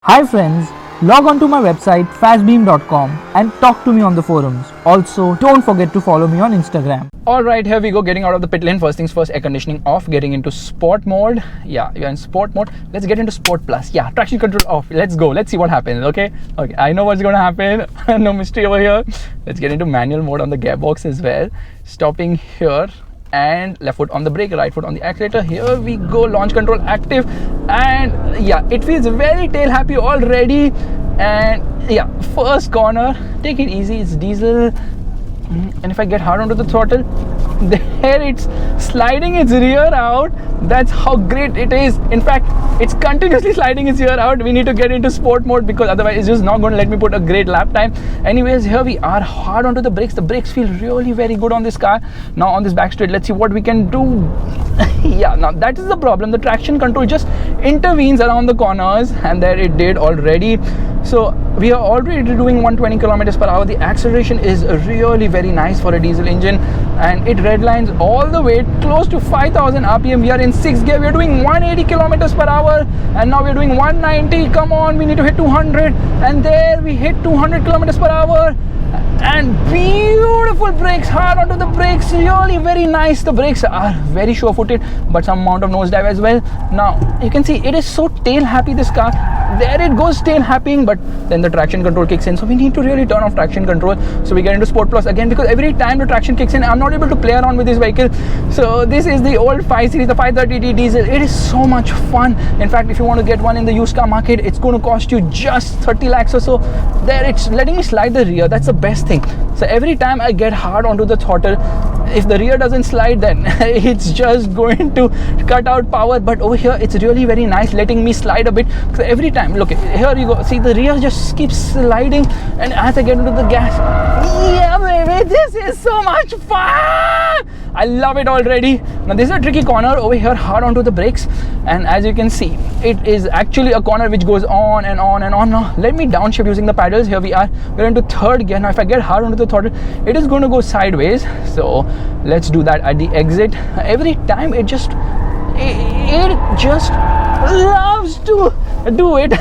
Hi friends, log on to my website fastbeam.com and talk to me on the forums. Also, don't forget to follow me on Instagram. Alright, here we go, getting out of the pit lane. First things first, air conditioning off, getting into sport mode. Yeah, you're in sport mode. Let's get into sport plus. Yeah, traction control off. Let's go. Let's see what happens, okay? Okay, I know what's going to happen. No mystery over here. Let's get into manual mode on the gearbox as well. Stopping here. And left foot on the brake, right foot on the accelerator. Here we go, launch control active, and yeah, it feels very tail happy already. And yeah, first corner, take it easy, it's diesel. And if I get hard onto the throttle, there it's sliding its rear out. That's how great it is. In fact, it's continuously sliding its rear out. We need to get into sport mode because otherwise it's just not going to let me put a great lap time. Anyways, here we are, hard onto the brakes. The brakes feel really very good on this car. Now on this back straight, let's see what we can do. Yeah, now that is the problem. The traction control just intervenes around the corners, and there it did already. So we are already doing 120 kilometers per hour. The acceleration is really very nice for a diesel engine, and it redlines all the way close to 5000 rpm. We are in 6th gear. We are doing 180 kilometers per hour, and now we are doing 190. Come on, we need to hit 200, and there we hit 200 kilometers per hour. And beautiful brakes, hard onto the brakes, really very nice. The brakes are very sure-footed, but some amount of nosedive as well. Now you can see it is so tail happy, this car. There it goes, tail happying, but then the traction control kicks in, so we need to really turn off traction control. So we get into Sport Plus again, because every time the traction kicks in, I'm not able to play around with this vehicle. So this is the old 5 Series, the 530d diesel. It is so much fun. In fact, if you want to get one in the used car market, it's going to cost you just 30 lakhs or so. There it's letting me slide the rear. That's the best thing. So every time I get hard onto the throttle, if the rear doesn't slide, then it's just going to cut out power. But over here it's really very nice, letting me slide a bit. So every time, look, here you go, see the rear just keeps sliding, and as I get into the gas, yeah baby, this is so much fun. I love it already. Now this is a tricky corner over here, hard onto the brakes, and as you can see, it is actually a corner which goes on and on and on. Now let me downshift using the paddles. Here we are, we're into 3rd gear. Now if I get hard onto the throttle, it is going to go sideways, so let's do that at the exit. Every time it just loves to do it.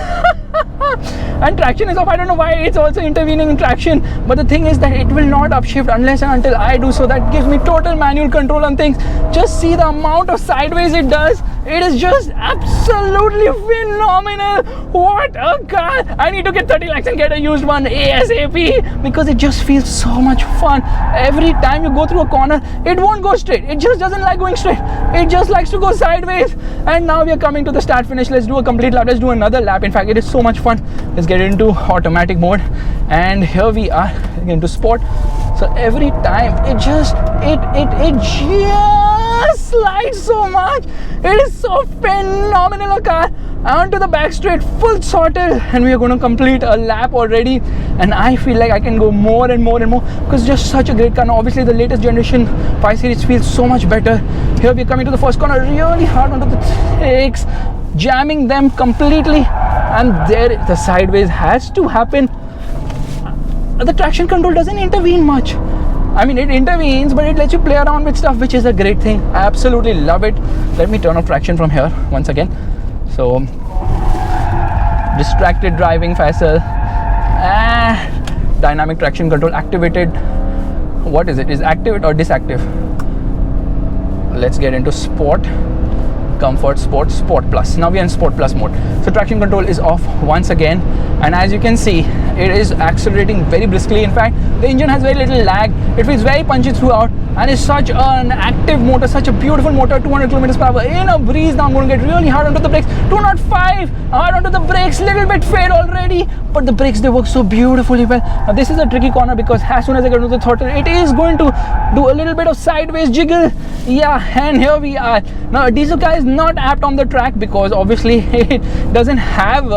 And traction is off. I don't know why it's also intervening in traction, but the thing is that it will not upshift unless and until I do, so that gives me total manual control on things. Just see the amount of sideways it does. It is just absolutely phenomenal. What a car. I need to get 30 lakhs and get a used one ASAP, because it just feels so much fun. Every time you go through a corner, it won't go straight. It just doesn't like going straight. It just likes to go sideways. And now we are coming to the start finish. Let's do a complete lap. Let's do another lap. In fact, it is so much fun. Let's get into automatic mode, and here we are into sport. So every time it just slides so much. It is so phenomenal a car. Onto the back straight, full throttle, and we are going to complete a lap already, and I feel like I can go more and more and more, because just such a great car. Now obviously the latest generation 5 Series feels so much better. Here we are coming to the first corner, really hard onto the brakes, jamming them completely, and there the sideways has to happen. The traction control doesn't intervene much. I mean, it intervenes, but it lets you play around with stuff, which is a great thing. I absolutely love it. Let me turn off traction from here once again. So, distracted driving, Faisal. Dynamic traction control activated. What is it? Is active or disactive? Let's get into sport. Comfort, sport, sport plus. Now we are in sport plus mode. So traction control is off once again, and as you can see, it is accelerating very briskly. In fact, the engine has very little lag. It feels very punchy throughout, and it's such an active motor, such a beautiful motor. 200 kilometers per hour in a breeze. Now I'm going to get really hard onto the brakes. 205 hard onto the brakes. Little bit fade already, but the brakes, they work so beautifully well. Now this is a tricky corner, because as soon as I get into the throttle, it is going to do a little bit of sideways jiggle. Yeah, and here we are. Now a diesel car is not apt on the track, because obviously it doesn't have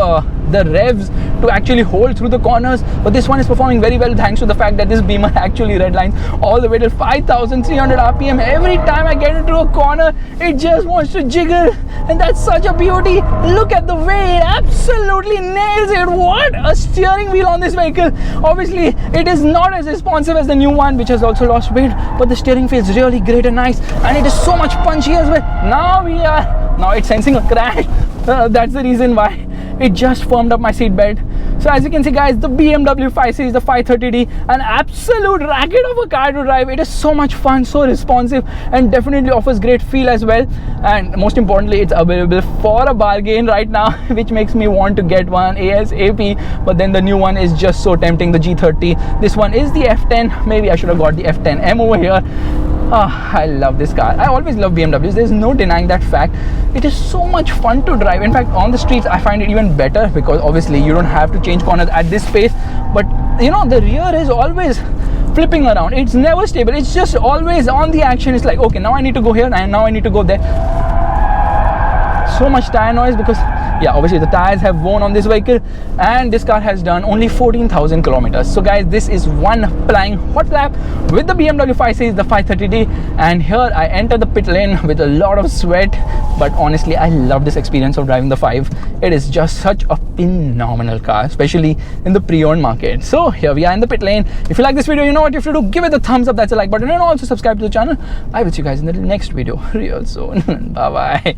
the revs to actually hold through the corners, but this one is performing very well thanks to the fact that this Beamer actually redlines all the way to 5300 rpm. Every time I get into a corner, it just wants to jiggle, and that's such a beauty. Look at the way it absolutely nails it. What a steering wheel on this vehicle. Obviously it is not as responsive as the new one, which has also lost weight, but the steering feels really great and nice, and it is so much punchy as well. Now we are now it's sensing a crash. That's the reason why it just firmed up my seat belt. So as you can see guys, the BMW 5 Series, the 530d, an absolute racket of a car to drive. It is so much fun, so responsive, and definitely offers great feel as well. And most importantly, it's available for a bargain right now, which makes me want to get one ASAP. But then the new one is just so tempting, the G30. This one is the F10. Maybe I should have got the F10M over here. I love this car. I always love BMWs. There's no denying that fact. It is so much fun to drive. In fact, on the streets, I find it even better because obviously you don't have to change corners at this pace. But you know, the rear is always flipping around. It's never stable. It's just always on the action. It's like, okay, now I need to go here and now I need to go there. So much tire noise because yeah, obviously the tires have worn on this vehicle, and this car has done only 14,000 kilometers. So guys, this is one flying hot lap with the BMW 5 Series, the 530d, and here I enter the pit lane with a lot of sweat, but honestly I love this experience of driving the 5. It is just such a phenomenal car, especially in the pre-owned market. So here we are in the pit lane. If you like this video, you know what you have to do. Give it the thumbs up, that's a like button, and also subscribe to the channel. I will see you guys in the next video real soon. Bye bye.